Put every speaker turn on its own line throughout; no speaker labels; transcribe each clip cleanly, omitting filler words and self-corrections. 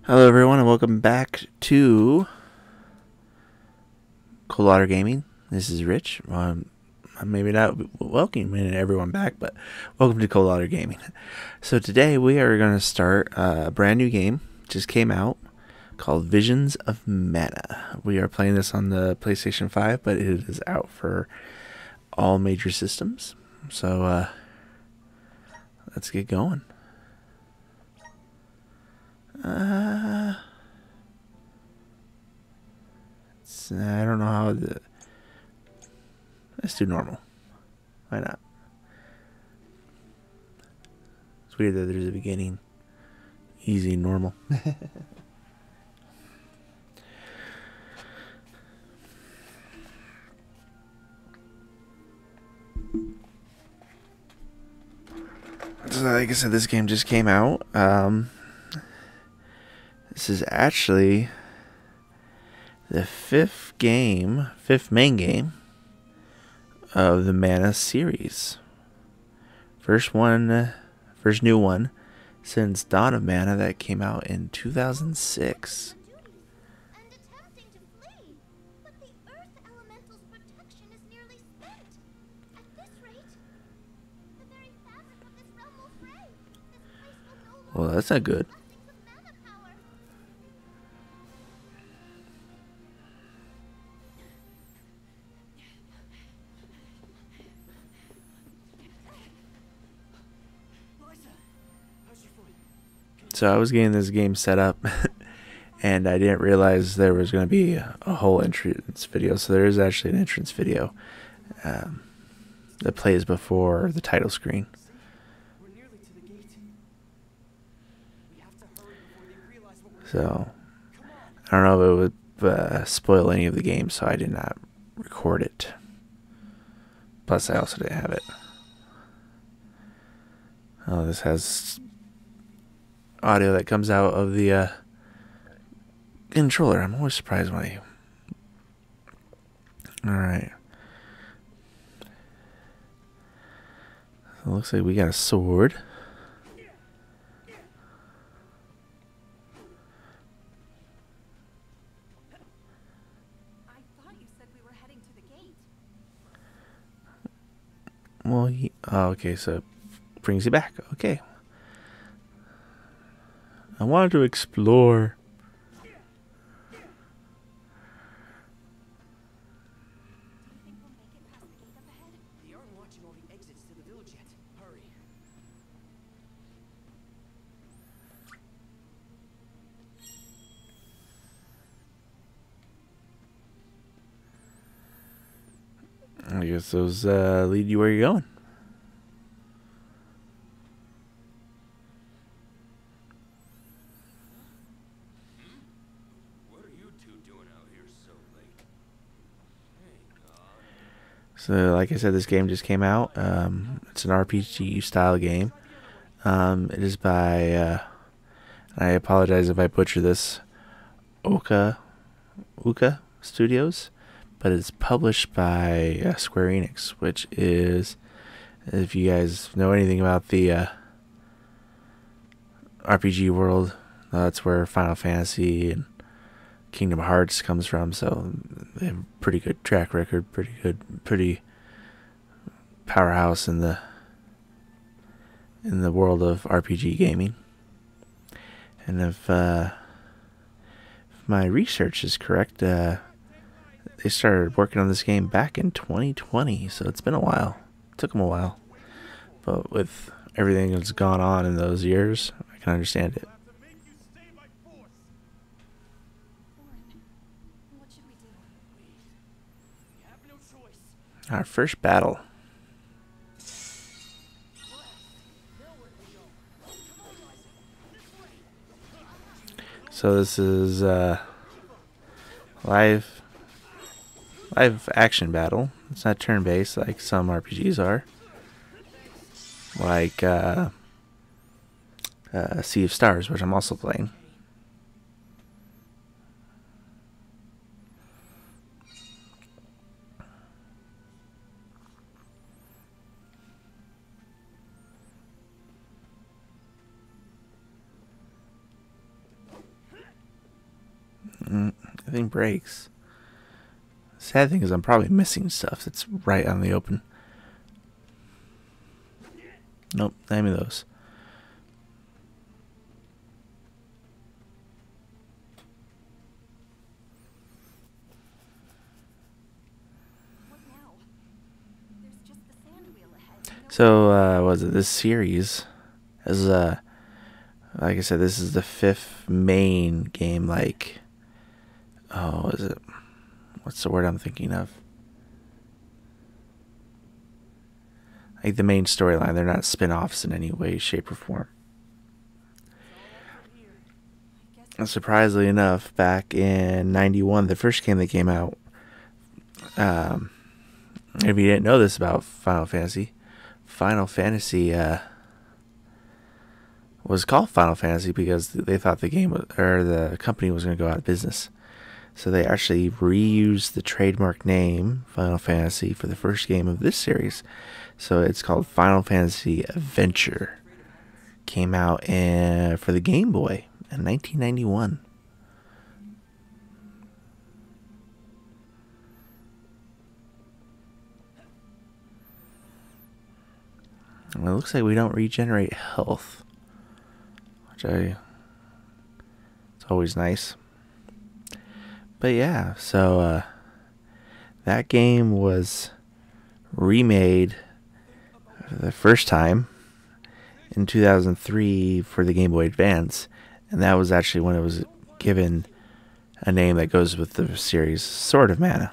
Hello everyone and welcome back to Cold Otter Gaming. This is Rich. Maybe not welcoming everyone back, but welcome to Cold Otter Gaming. So today we are going to start a brand new game. Just came out called Visions of Mana. We are playing this on the PlayStation 5, but it is out for all major systems. So let's get going. I don't know how the. Let's do normal. Why not? It's weird that there's a beginning. Easy, normal. So like I said, this game just came out. This is actually the fifth main game of the Mana series. First new one since Dawn of Mana that came out in 2006.
And attempting to flee, but the Earth Elemental's protection is nearly spent. At this rate, the very fabric of this realm will fray. This place will no longer
Well, that's not good.
have blessings of mana power.
So I was getting this game set up and I didn't realize there was going to be a whole entrance video. So there is actually an entrance video that plays before the title screen. So I don't know if it would spoil any of the game, so I did not record it. Plus I also didn't have it. Oh, this has audio that comes out of the controller. I'm always surprised when I... Alright. So it looks like we got a sword.
I thought you said we were heading to the gate.
Well, oh, okay, so it brings you back. Okay. I wanted to explore.
Do you think we'll make it past the gate up ahead?
They aren't watching all the exits to the village yet. Hurry.
I guess those lead you where you're going.
What are you two doing out here so late? Hey, God.
So, like I said, this game just came out. It's an RPG style game. It is by, I apologize if I butcher this, Ouka Studios, but it's published by Square Enix, which is, if you guys know anything about the RPG world, that's where Final Fantasy and Kingdom Hearts comes from. So they have a pretty good track record, pretty powerhouse in the world of RPG gaming. And if my research is correct, they started working on this game back in 2020, so it's been a while. It took them a while, but with everything that's gone on in those years, I can understand it.
Oren, what should we do?
We have no choice.
Our first battle. So this is live action battle. It's not turn based like some RPGs are, like Sea of Stars, which I'm also playing. Everything breaks. Sad thing is I'm probably missing stuff that's right on the open. Nope, not any of those.
What now? There's just the sand wheel ahead.
So, was it this series? Is like I said, this is the 5th main game. Like, oh, is it? What's the word I'm thinking of? Like the main storyline. They're not spin-offs in any way, shape, or form. And surprisingly enough, back in '91, the first game that came out. If you didn't know this about Final Fantasy was called Final Fantasy because they thought the game or the company was going to go out of business. So they actually reused the trademark name Final Fantasy for the first game of this series. So it's called Final Fantasy Adventure. Came out for the Game Boy in 1991. And it looks like we don't regenerate health, which it's always nice. But yeah, so that game was remade for the first time in 2003 for the Game Boy Advance, and that was actually when it was given a name that goes with the series, Sword of Mana.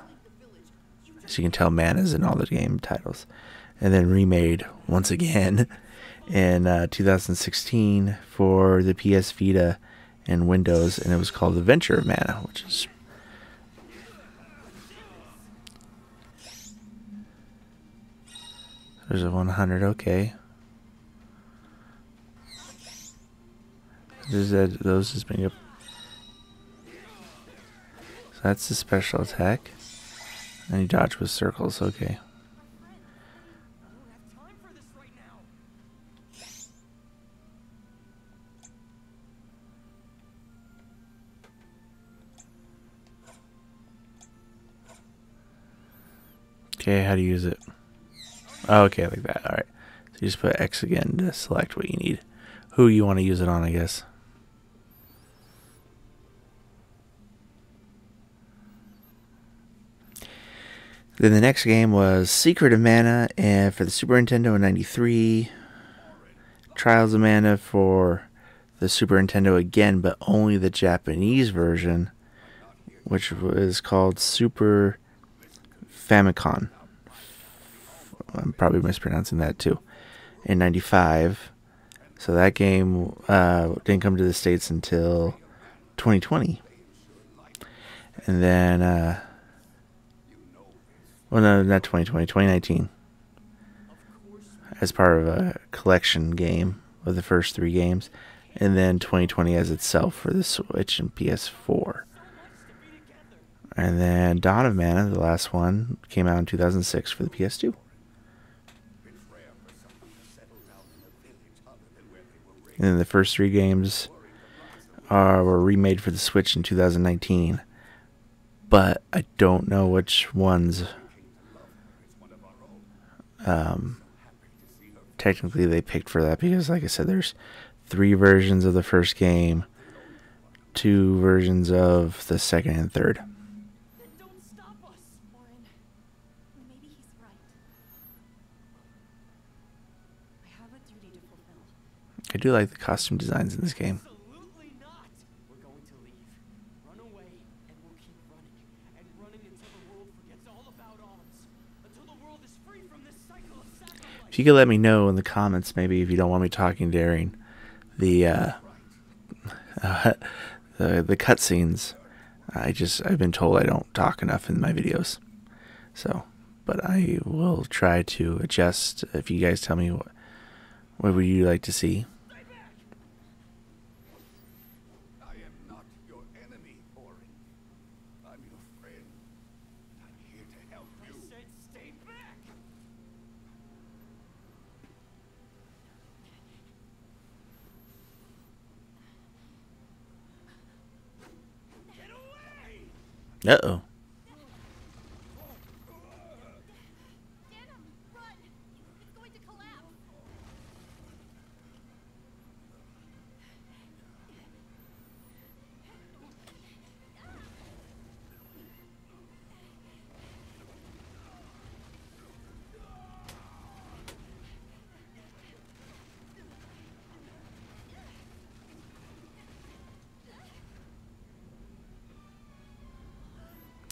As you can tell, Mana's in all the game titles. And then remade once again in 2016 for the PS Vita and Windows, and it was called Adventure of Mana, which is there's a 100. Okay, those just bring up. So that's the special attack, and you dodge with circles. Okay. Okay, how do you use it? Oh, okay, like that. Alright. So you just put X again to select what you need. Who you want to use it on, I guess. Then the next game was Secret of Mana and for the Super Nintendo in '93. Trials of Mana for the Super Nintendo again, but only the Japanese version, which was called Super Famicom. I'm probably mispronouncing that too. In '95, so that game didn't come to the States until 2020, and then well, no, not 2020, 2019, as part of a collection game of the first 3 games, and then 2020 as itself for the Switch and PS4. And then Dawn of Mana, the last one, came out in 2006 for the PS2. And then the first 3 games were remade for the Switch in 2019. But I don't know which ones technically they picked for that, because like I said, there's 3 versions of the first game, 2 versions of the second and third.
Don't stop us, Oren. Maybe he's right. I have a duty to fulfill.
I do like the costume designs in this game.
Absolutely not. We're going to leave. Run away, and we'll keep running. And running until the world forgets all about arms. Until the world is free from this cycle of sacrifice.
If you could let me know in the comments, maybe if you don't want me talking during the cutscenes. I've been told I don't talk enough in my videos. So, but I will try to adjust if you guys tell me what would you like to see.
I am not your enemy, Oren. I'm your friend. I'm here to help you.
I said stay back. Get away!
Uh-oh.
Denim, run! It's going to collapse.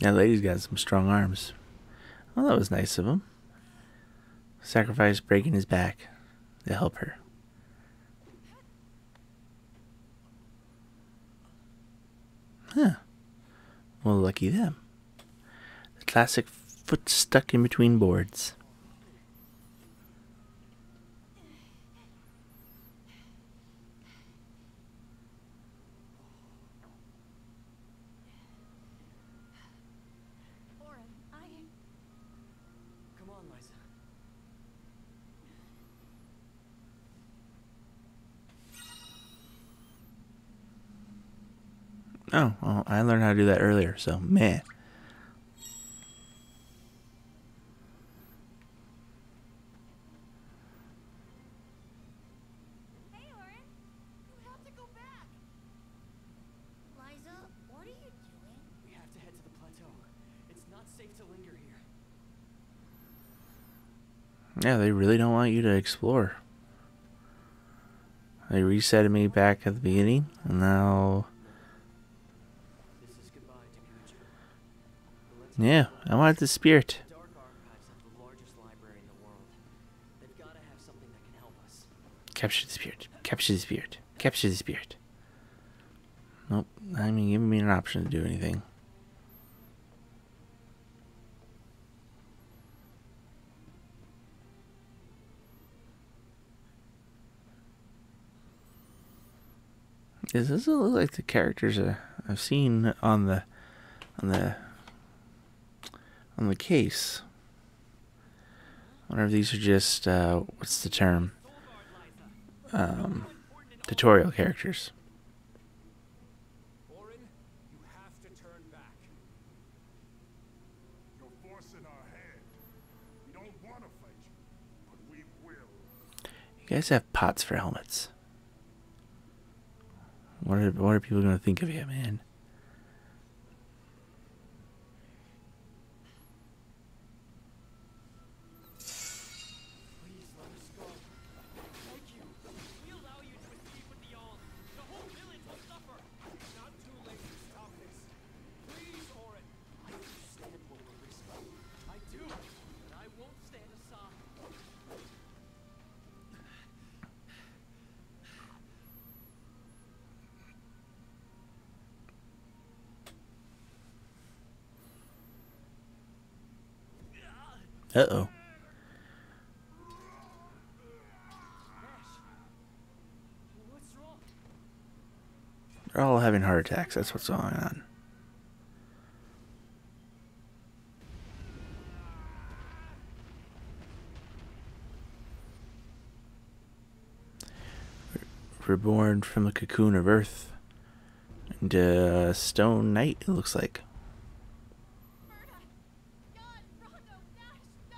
That lady's got some strong arms. Well, that was nice of him. Sacrifice breaking his back to help her. Huh. Well, lucky them. The classic foot stuck in between boards.
Oren,
Come on, Lyza.
Oh, well, I learned how to do that earlier, so meh.
Hey, Oren. You have to go back. Lyza, what are you doing?
We have to head to the plateau. It's not safe to linger here.
Yeah, they really don't want you to explore. They reset me back at the beginning, and now...
This is goodbye to Gadju. But let's
Yeah, I want the spirit.
The Dark Archives have the largest library in the world. They've got to have something that can help us.
Capture the spirit. Capture the spirit. Capture the spirit. Nope, not even giving me an option to do anything. This doesn't look like the characters I've seen on the case. I wonder if these are just what's the term? Tutorial characters.
Oren, you have to turn back. You're forcing our hand. We don't want to fight you, but we will.
You guys have pots for helmets. What are people gonna think of you, man?
Please let us go. Thank you. We allow you to escape with the Alm. The whole village will suffer.
Not too late to stop this. Please, Oren.
I understand what we're risking. I do, but I won't stand aside.
Uh-oh.
Ash, what's wrong?
They're all having heart attacks. That's what's going on. We're born from a cocoon of earth into a stone knight, it looks like.
Berta! God, Rondo, Nash, no!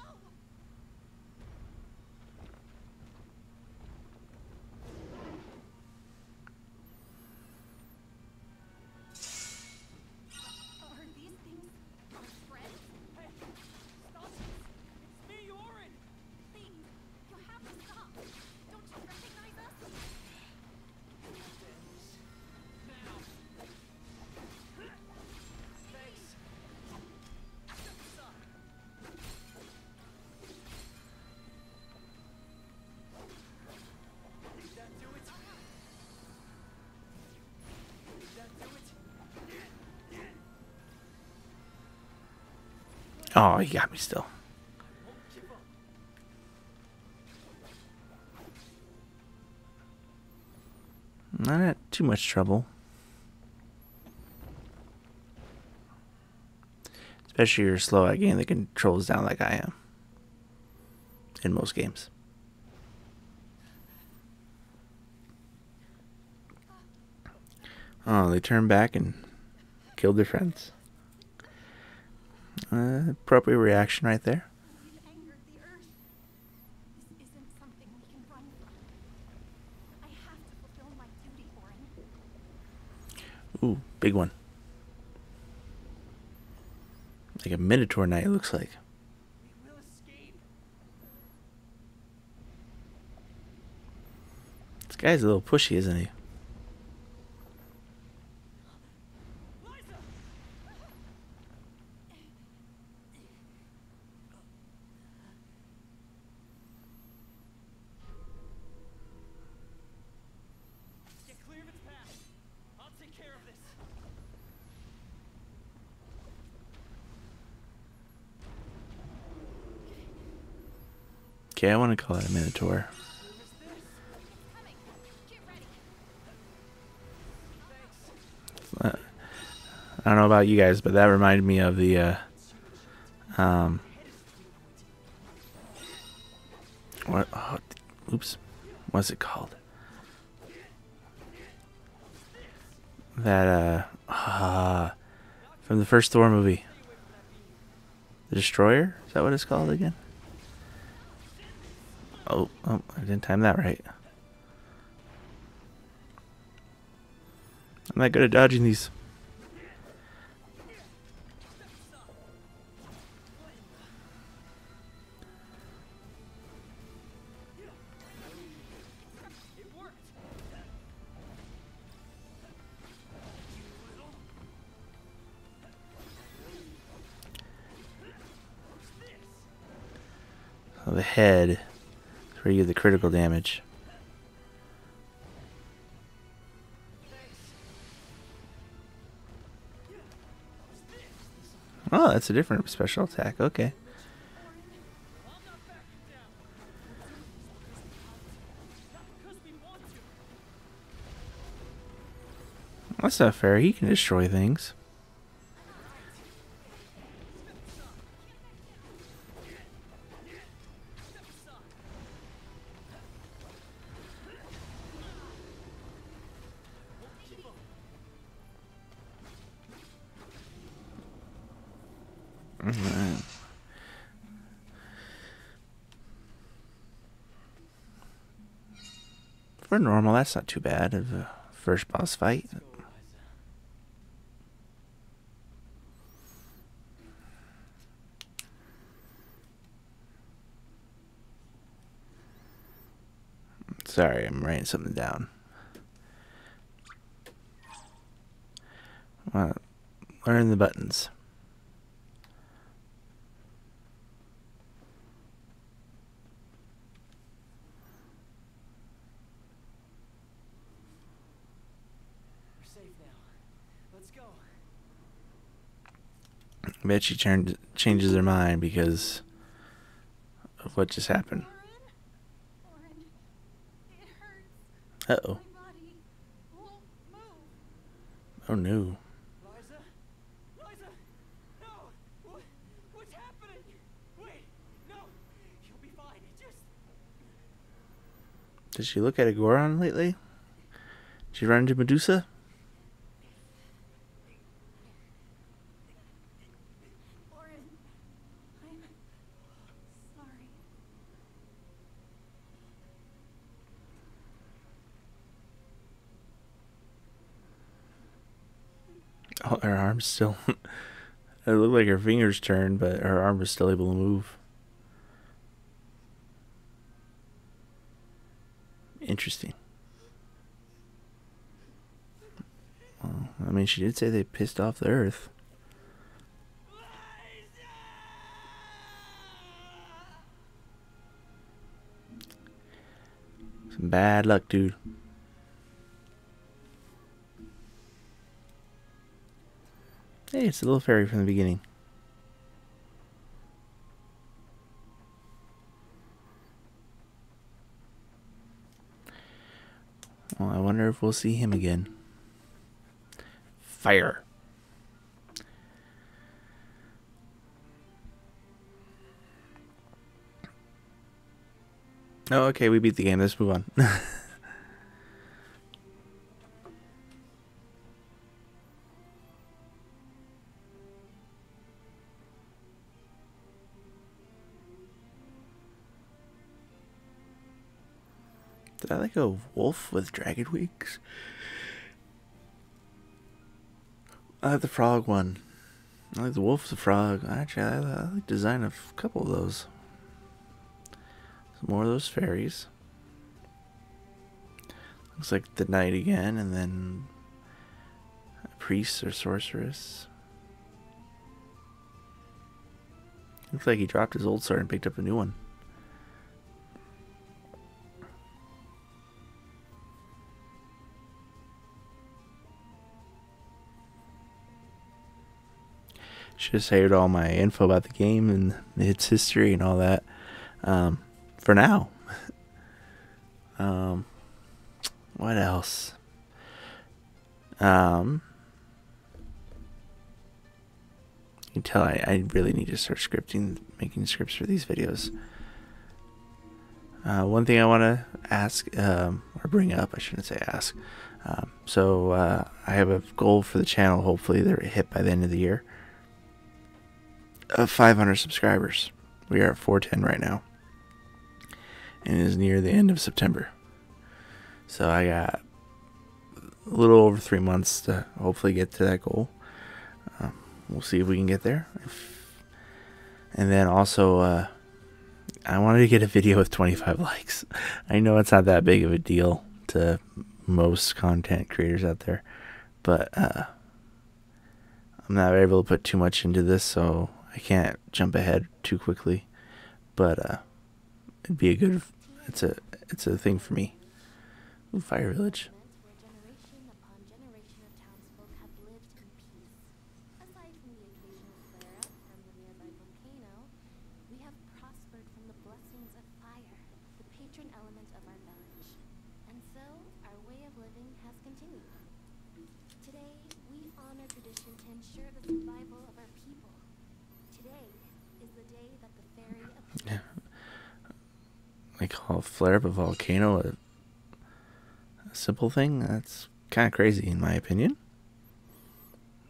Are these things our friends?
Hey, stop this. It's me, Oren.
Please, you have to stop. Don't you recognize us?
Now. Thanks. Shut this up. Did that do it? Did that do it?
Oh, he got me still.
I won't give up.
Not at too much trouble. Especially if you're slow at getting the controls down like I am. In most games. Oh, they turned back and killed their friends. Appropriate reaction right there.
We've angered the Earth. This isn't something we can run from. I have to fulfill my duty, Orin.
Ooh, big one. Like a Minotaur knight, it looks like.
We will escape.
This guy's a little pushy, isn't he?
Lyza! Get clear of its path. I'll take care of this.
Okay, I want to call it a Minotaur.
Who's this?
It's coming. Get ready.
Thanks.
I don't know about you guys, but that reminded me of the what? Oh, oops, what's it called? That from the first Thor movie, the Destroyer. Is that what it's called again? Oh, I didn't time that right. I'm not good at dodging these.
It worked.
Oh, the head is where you get the critical damage. Oh, that's a different special attack. Okay.
I'm not backing down. Not because we want to.
That's not fair. He can destroy things.
Step aside. Won't give up.
Alright. For normal, that's not too bad of a first boss fight.
Go, Lyza.
Sorry, I'm writing something down. Learn the buttons.
We're safe now. Let's go.
I bet she changes her mind because of what just happened.
Orin, it hurts.
Uh-oh.
My body won't move.
Oh no.
Lyza? Lyza! No! What's happening? Wait! No! You'll be fine.
Did she look at a Goron lately? Did she run into Medusa?
Orin, I'm sorry.
Oh, her arm's still... It looked like her fingers turned, but her arm was still able to move. Interesting. Well, I mean, she did say they pissed off the Earth. Some bad luck, dude. Hey, it's a little fairy from the beginning. Well, I wonder if we'll see him again. Fire. Oh, okay, we beat the game. Let's move on. I like a wolf with dragon wings. I like the frog one. I like the wolf, the frog. Actually, I like the design of a couple of those. Some more of those fairies. Looks like the knight again, and then a priest or sorceress. Looks like he dropped his old sword and picked up a new one. Should have saved all my info about the game and its history and all that for now. What else? You can tell I really need to start making scripts for these videos. One thing I want to ask, or bring up, I shouldn't say ask. So I have a goal for the channel, hopefully they're hit by the end of the year, of 500 subscribers. We are at 410 right now. And it is near the end of September. So I got a little over 3 months to hopefully get to that goal. We'll see if we can get there. And then also, I wanted to get a video with 25 likes. I know it's not that big of a deal to most content creators out there, but I'm not able to put too much into this, so I can't jump ahead too quickly. But it'd be a good. It's a thing for me. Ooh, Fire Village.
Where generation upon generation of townsfolk have lived in peace. Aside from the occasional flare-up from the nearby volcano, we have prospered from the blessings of fire, the patron element of our village. And so, our way of living has continued. Today, we honor tradition to ensure the survival of our people. Today is the day that the fairy appears.
Yeah. They call a flare up a volcano a simple thing. That's kind of crazy in my opinion.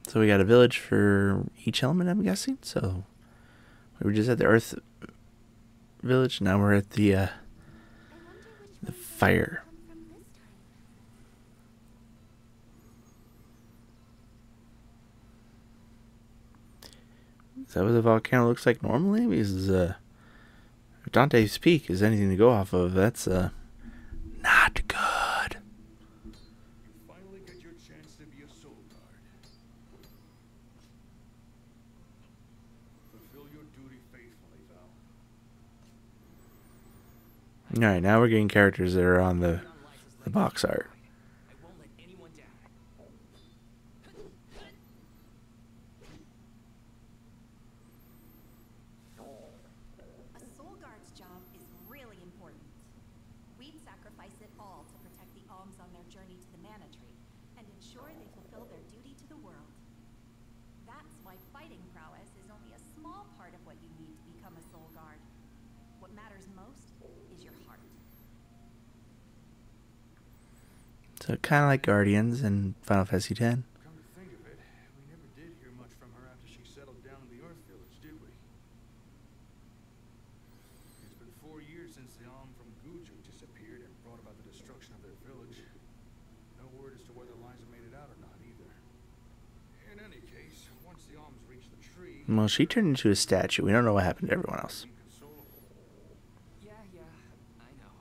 So we got a village for each element, I'm guessing. So we were just at the Earth Village. Now we're at the fire. Is that what the volcano looks like normally? Because if Dante's Peak is anything to go off of, that's not good.
You finally get your chance to be a soul guard. Fulfill your duty faithfully, Val.
Alright, now we're getting characters that are on the box art.
I won't let anyone down.
A soul guard's job is really important. We'd sacrifice it all to protect the alms on their journey to the mana tree and ensure they fulfill their duty to the world. That's why fighting prowess is only a small part of what you need to become a soul guard. What matters most is your heart.
So kind of like Guardians and Final Fantasy X.
Come to think of it, we never did hear much from her after she settled down in the Earth Village, did we? It's been 4 years since the Alm from Gadju disappeared and brought about the destruction of their village. No word as to whether Lyza made it out or not either. In any case, once the Alms reach the tree,
Well, she turned into a statue. We don't know what happened to everyone else.
inconsolable.
Yeah, I know.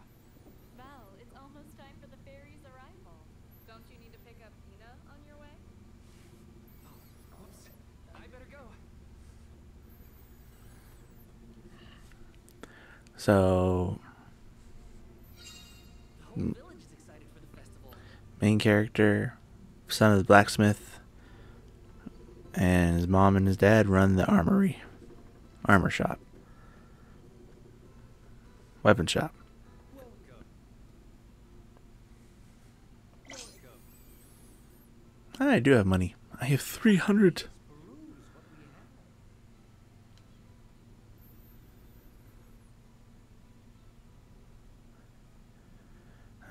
Val, it's almost time for the fairy's arrival. Don't you need to pick up Hinna on your way?
Oh, whoops. I better go.
So
The whole village is excited for the festival.
main character, son of the blacksmith, and his mom and his dad run the armor shop, weapon shop.
Welcome.
I do have money. I have 300.
Peruse what we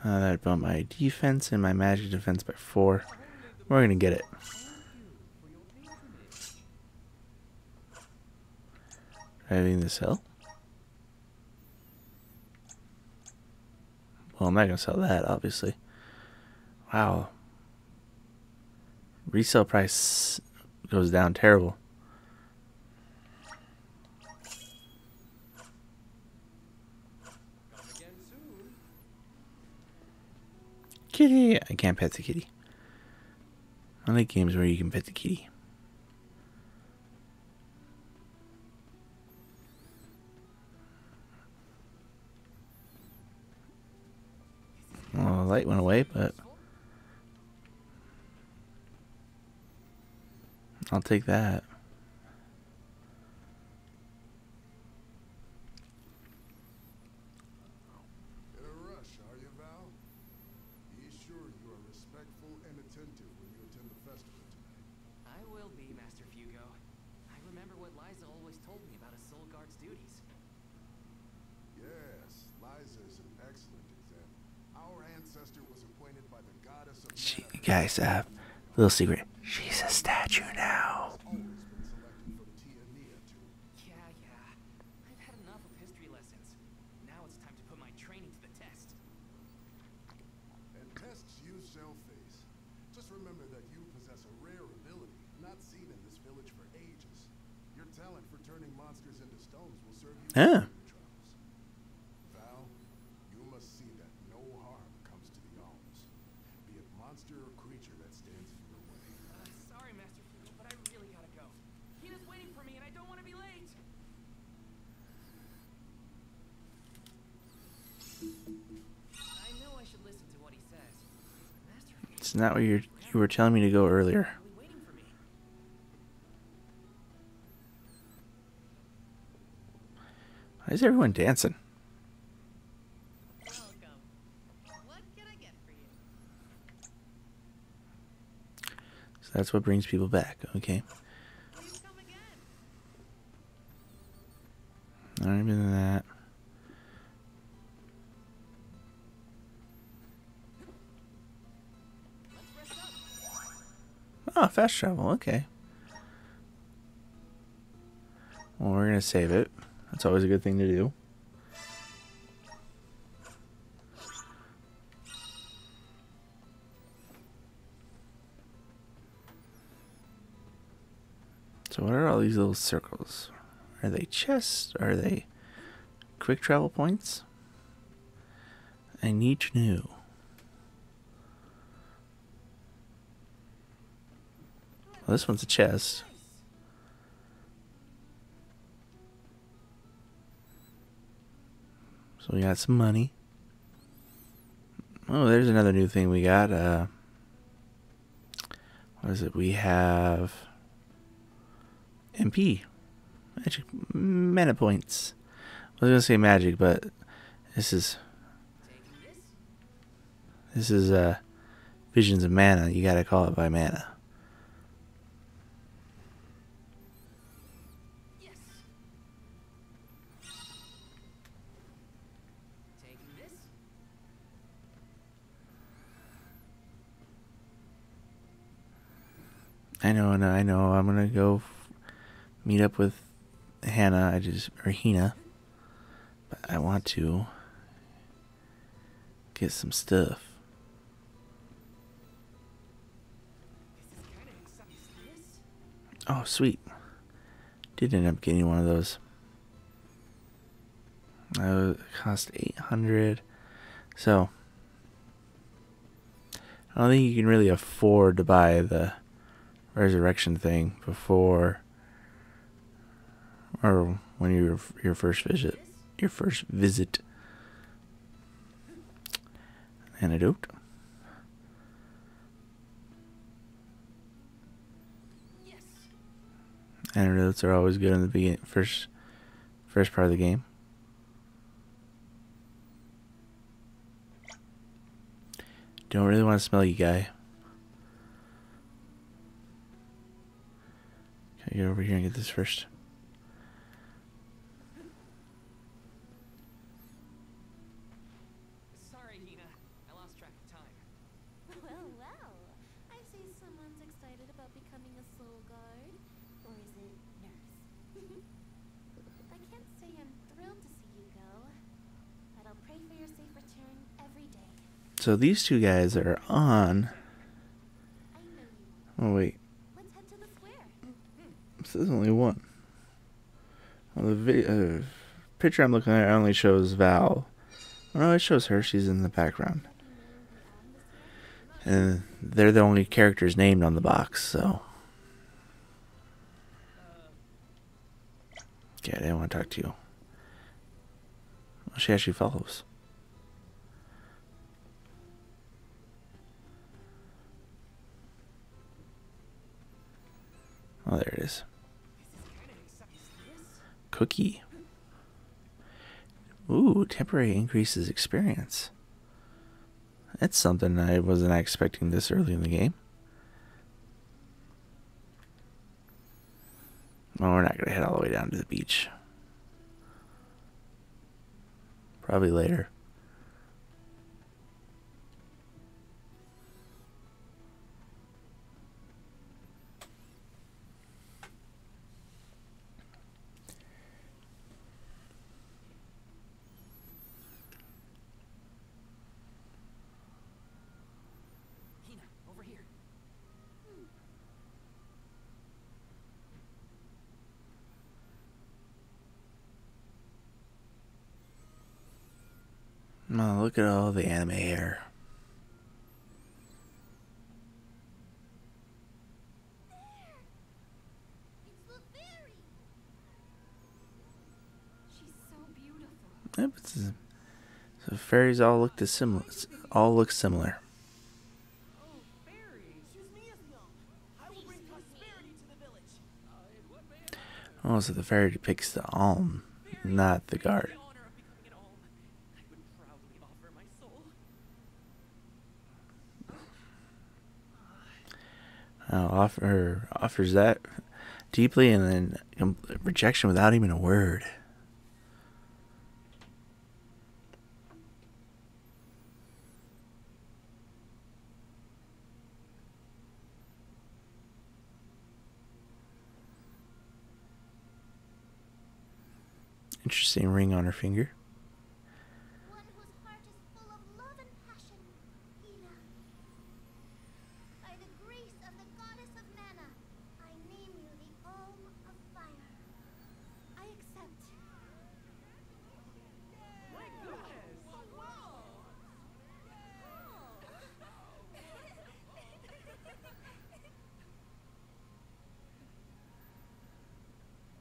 have.
That bumped my defense and my magic defense by 4. We're gonna get it. Driving this hill. Well, I'm not gonna sell that, obviously. Wow. Resale price goes down terrible.
Come again soon.
Kitty! I can't pet the kitty. I like games where you can pet the kitty. Well, the light went away, but I'll take that.
In a rush, are you, Val? Be sure you are respectful and attentive when you attend the festival tonight.
I will be, Master Fugo. I remember what Lyza always told me about a soul guard's duties.
Yes, Lyza is an excellent example. Our ancestor was appointed by the goddess of mana.
Guys, little secret. She's a statue now.
Always been selected from Tianeea to
Yeah. I've had enough of history lessons. Now it's time to put my training to the test.
and tests you shall face. Just remember that you possess a rare ability not seen in this village for ages. Your talent for turning monsters into stones will serve you
Huh.
in your travels. Val, you must see that no harm comes to the alms, be it monster or creature that stands in your way.
Sorry, Master Fugo, but I really gotta go. Hina's waiting for me, and I don't want to be late. I know I should listen to what he says. Master Fugo
It's not what you were telling me to go earlier.
is waiting for me.
Why is everyone dancing?
Welcome. What can I get for you?
So that's what brings people back. Okay.
Please come again.
Not even that.
Let's rest up.
Oh, fast travel. Okay. Well, we're gonna save it. That's always a good thing to do. So what are all these little circles? Are they chests? Are they quick travel points? I need to know. Well, this one's a chest. So we got some money. Oh, there's another new thing we got. What is it? We have MP. Magic mana points. I was gonna say magic, but this is visions of mana. You gotta call it by mana.
Yes. Taking this.
I know. I'm gonna go meet up with Hannah. Or Hinna. But I want to get some stuff.
This is kind of exciting. This.
Oh, sweet. Did end up getting one of those. It cost 800. So I don't think you can really afford to buy the resurrection thing before or when your first visit. Your first visit. Antidote.
Yes.
Antidotes are always good in the beginning, first part of the game. Don't really want to smell you, guy. Can I get over here and get this first?
Sorry, Hinna. I lost track of time.
Well, I see someone's excited about becoming a soul guard. Or is it nurse? I can't say I'm thrilled to see you go, but I'll pray for your safe return every day.
So these two guys are on.
I know you.
Oh wait,
Let's head to the square.
there's only one. Well, the picture I'm looking at only shows Val. Oh no, it shows her. She's in the background. And they're the only characters named on the box, so. Okay, I didn't want to talk to you. Well, she actually follows. Oh, there it is. Cookie. Ooh, temporary increases experience. That's something I wasn't expecting this early in the game. Well, we're not going to head all the way down to the beach. Probably later.
Hinna, over here.
Oh, look at all the anime hair.
It's the fairy.
She's so beautiful.
Yep, so fairies all look similar. All look similar.
Oh, fairies. Choose me as the Alm. I will bring prosperity to the village. And what may I
Oh, so the fairy depicts the Alm, not the guard.
the honor of becoming an Alm? I would proudly offer my soul.
Offers that deeply and then rejection without even a word. Interesting ring on her finger.
One whose heart is full of love and passion. Hinna. By the grace of the goddess of mana, I name you the Alm of Fire.
I accept.
My goodness!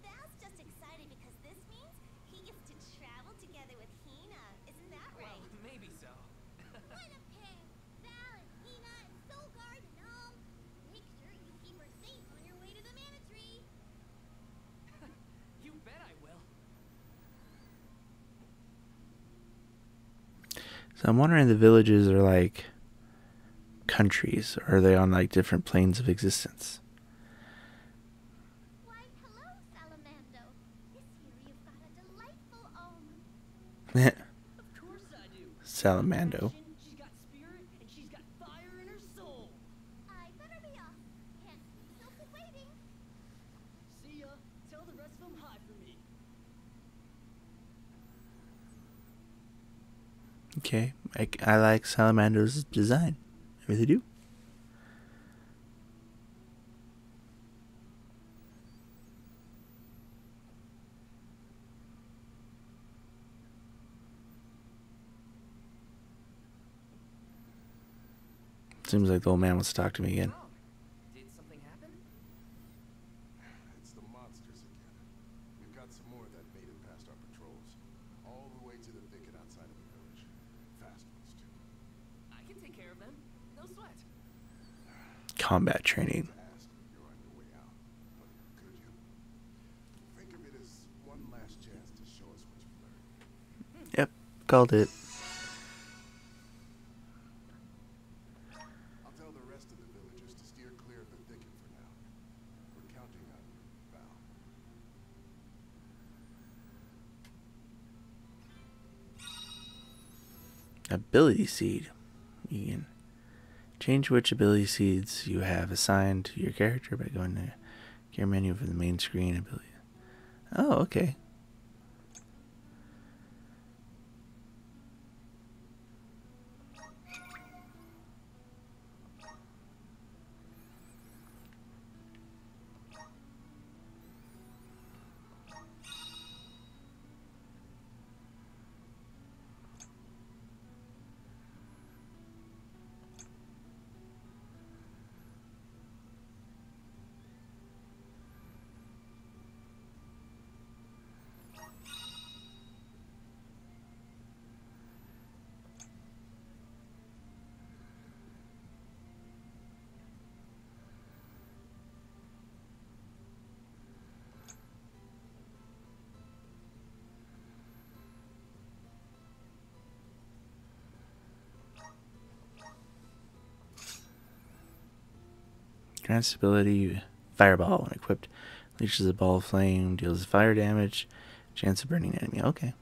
Val's just excited because this means he gets to travel together with Hinna. Isn't that right?
Well, maybe so.
What a pair! Val and Hinna and Solgard and Alm. Make sure you keep her safe on your way to the mana tree.
You bet I will.
So I'm wondering if the villages are like countries, or are they on like different planes of existence?
Why, hello, Salamando. This year you've got a delightful Alm.
Of course I do.
Salamando.
She's got spirit and she's got fire in her soul.
I better be off. Can't keep Silky waiting.
See ya. Tell the rest of them hi for me.
Okay, I like Salamander's design. I really do. Seems like the old man wants to talk to me again.
Oh, did something happen?
It's the monsters again. We've got some more that made it past our patrols. All the way to the thicket outside of the village. Fast ones, too.
I can take care of them. No sweat.
Combat training.
Ask when you're on your way out. But could you? Think of it as one last chance to show us what you've learned.
Yep, called it.
I'll tell the rest of the villagers to steer clear of the thicket for now. We're counting on you, Val.
Ability seed. You can change which ability seeds you have assigned to your character by going to gear menu for the main screen ability. Oh, okay. Grants ability Fireball when equipped. Leashes a ball of flame, deals fire damage, chance of burning enemy. Okay.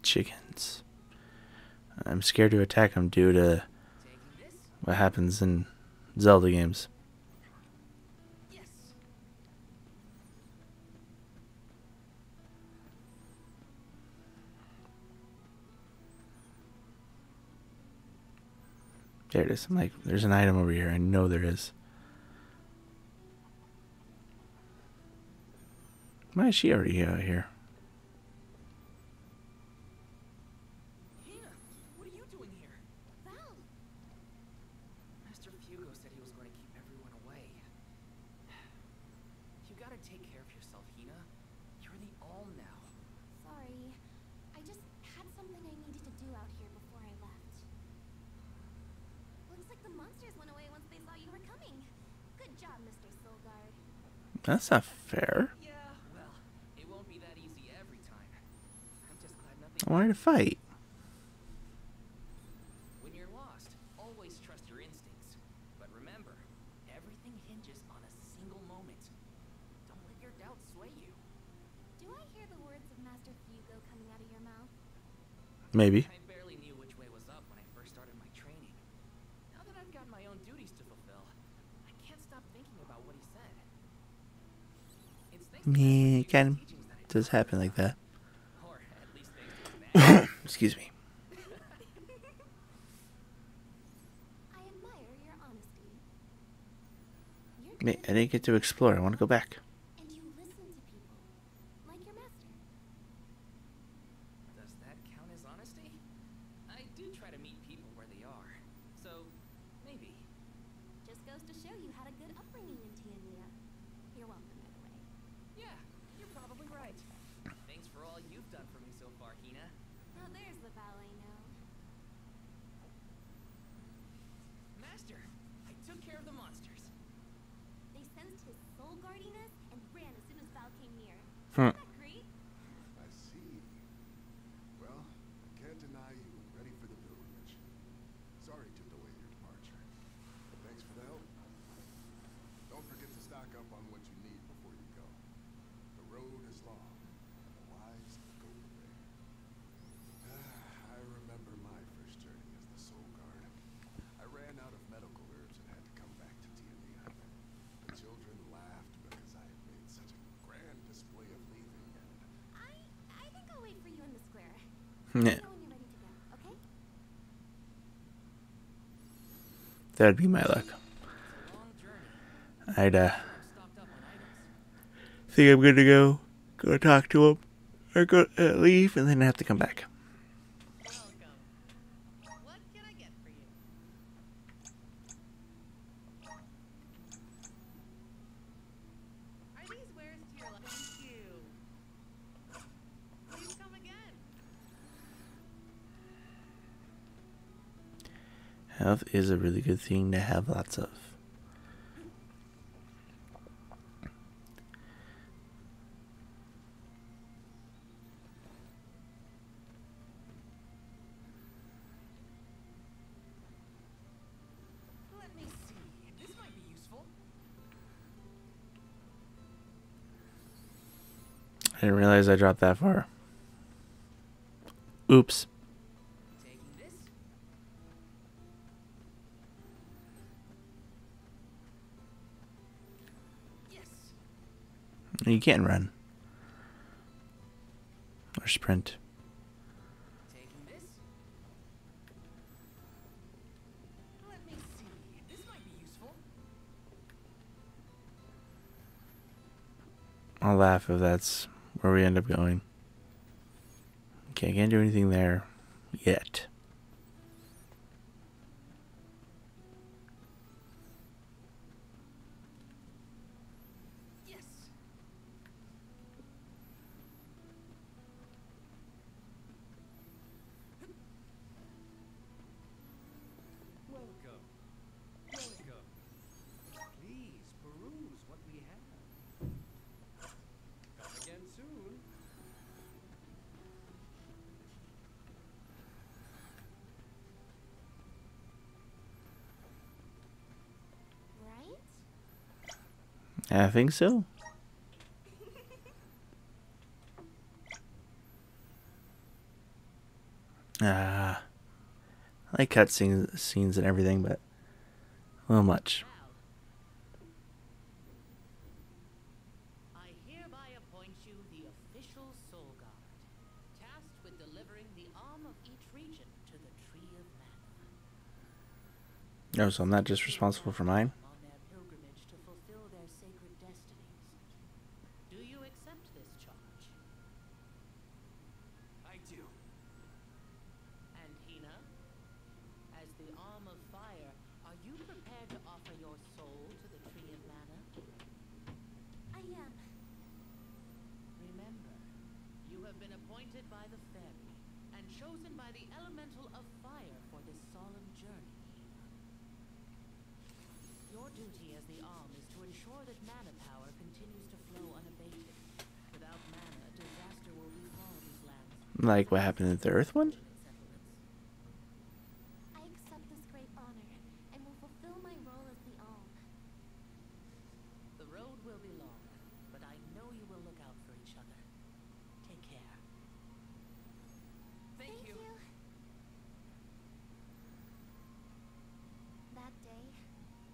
Chickens. I'm scared to attack them due to what happens in Zelda games.
Yes.
There it is. I'm like, there's an item over here. I know there is. Why is she already out here?
Hinna, what are you doing here?
Val,
Master Fugo said he was going to keep everyone away. You gotta take care of yourself, Hinna. You're the Alm now.
sorry. I just had something I needed to do out here before I left. Looks like the monsters went away once they saw you were coming. Good job, Mr. Soulguard.
That's not fair.
Yeah, well, it won't be that easy every time. I'm just glad nothing.
I wanted to fight.
When you're lost, always trust your instincts. But remember, everything hinges on a single moment. Don't let your doubts sway you.
Do I hear the words of Master Fugo coming out of your mouth?
Maybe.
I barely knew which way was up when I first started my training. Now that I've got my own duties to fulfill, I can't stop thinking about what he said. It's thanks to
Me
Master
kind
Fugo's teachings that I
does happen like that.
or at least thanks to his magic.
Excuse me.
I admire your honesty. You're
I
good,
didn't get to explore. I want to go back.
and you listen to people, like your master.
Does that count as honesty? I do try to meet people where they are. So, maybe.
Just goes to show you had a good upbringing in Tianeea. You're welcome, by the way.
Yeah, you're probably right. Thanks for all you've done for me so far, Hinna.
Now there's the Val I know.
Master, I took care of the monsters.
They sensed his soul guardiness and ran as soon as Val came near.
Hmm.
Isn't that great?
I see. Well, I can't deny you were ready for the pilgrimage. Sorry to delay your departure. But thanks for the help. Don't forget to stock up on what you need before you go. The road is long, and the lives go there. I remember my first journey as the Soul Guard. I ran out of medical herbs and had to come back to Tianeea. The children laughed because I had made such a grand display of leaving, and
I think I'll wait for you in the square.
Yeah.
Let me know when you're ready to go, okay?
That would be my luck.
It's a long journey.
I'd
I'm stocked up on items.
think I'm good to go. Go talk to him. Or go leave and then have to come back.
Welcome. What can I get for you? Are these wares to your liking? Thank you. Please come again.
Health is a really good thing to have lots of.
Let me see. This might be useful.
I didn't realize I dropped that far. Oops.
Taking this. Yes.
You can't run. Or sprint.
Taking this. Let me see. This might be useful.
I'll laugh if that's where we end up going. Okay, I can't do anything there yet.
Yes.
I think so. I like scenes and everything, but a little much.
I hereby appoint you the official Soul Guard, tasked with delivering the Alm of each region to the Tree of Mana.
Oh, so I'm not just responsible for mine?
On their pilgrimage to fulfill their sacred destinies. Do you accept this charge?
I do.
And Hinna, as the Alm of Fire, are you prepared to offer your soul to the Tree of Mana?
I am.
Remember, you have been appointed by the fairy and chosen by the elemental of fire for this solemn journey. Your duty as the Alm is to ensure that mana power continues to flow unabated. Without mana, disaster will befall these lands.
Like what happened at the Earth one?
I accept this great honor and will fulfill my role as the Alm.
The road will be long, but I know you will look out for each other. Take care.
Thank you.
That day,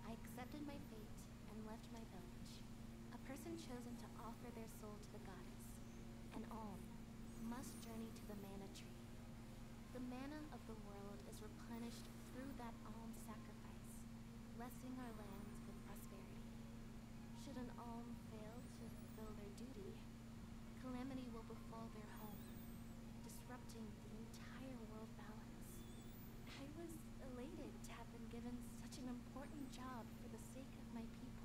I accepted my fate and left my village. A person chosen to offer their soul to the goddess, an Alm, must journey to the mana tree. The mana of the world is replenished through that Alm sacrifice, blessing our lands with prosperity. Should an Alm fail to fulfill their duty, calamity will befall their home, disrupting the entire world balance. I was elated to have been given such an important job for the sake of my people.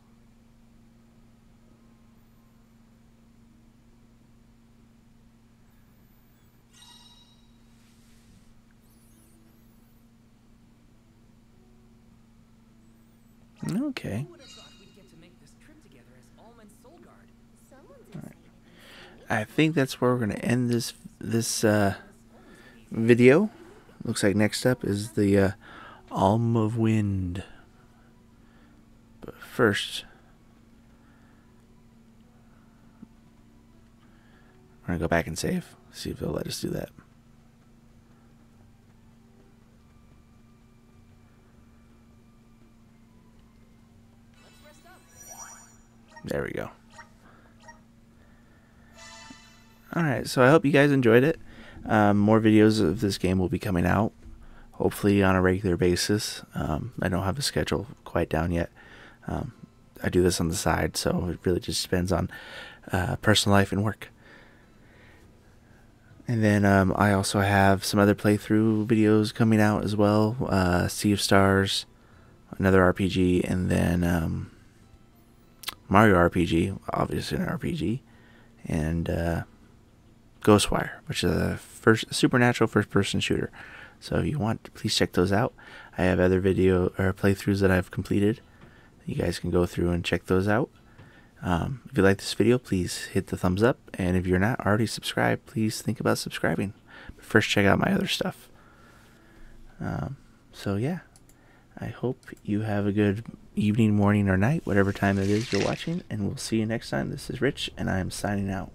Okay.
Who would have thought we'd get to make this trip together as Alm and Soul Guard?
Someone's excited.
I think that's where we're gonna end this video. Looks like next up is the Alm of Wind. But first, we're gonna go back and save. See if they'll let us do that.
Let's rest up.
There we go. Alright, so I hope you guys enjoyed it. More videos of this game will be coming out, hopefully on a regular basis. I don't have a schedule quite down yet. I do this on the side, so it really just depends on personal life and work. And then I also have some other playthrough videos coming out as well. Sea of Stars, another RPG, and then Mario RPG, obviously an RPG, and Ghostwire, which is a supernatural first-person shooter. So if you want, please check those out. I have other video or playthroughs that I've completed. You guys can go through and check those out. If you like this video, please hit the thumbs up, and if you're not already subscribed, please think about subscribing. But first, check out my other stuff. So yeah, I hope you have a good evening, morning, or night, whatever time it is you're watching, and we'll see you next time. This is Rich, and I am signing out.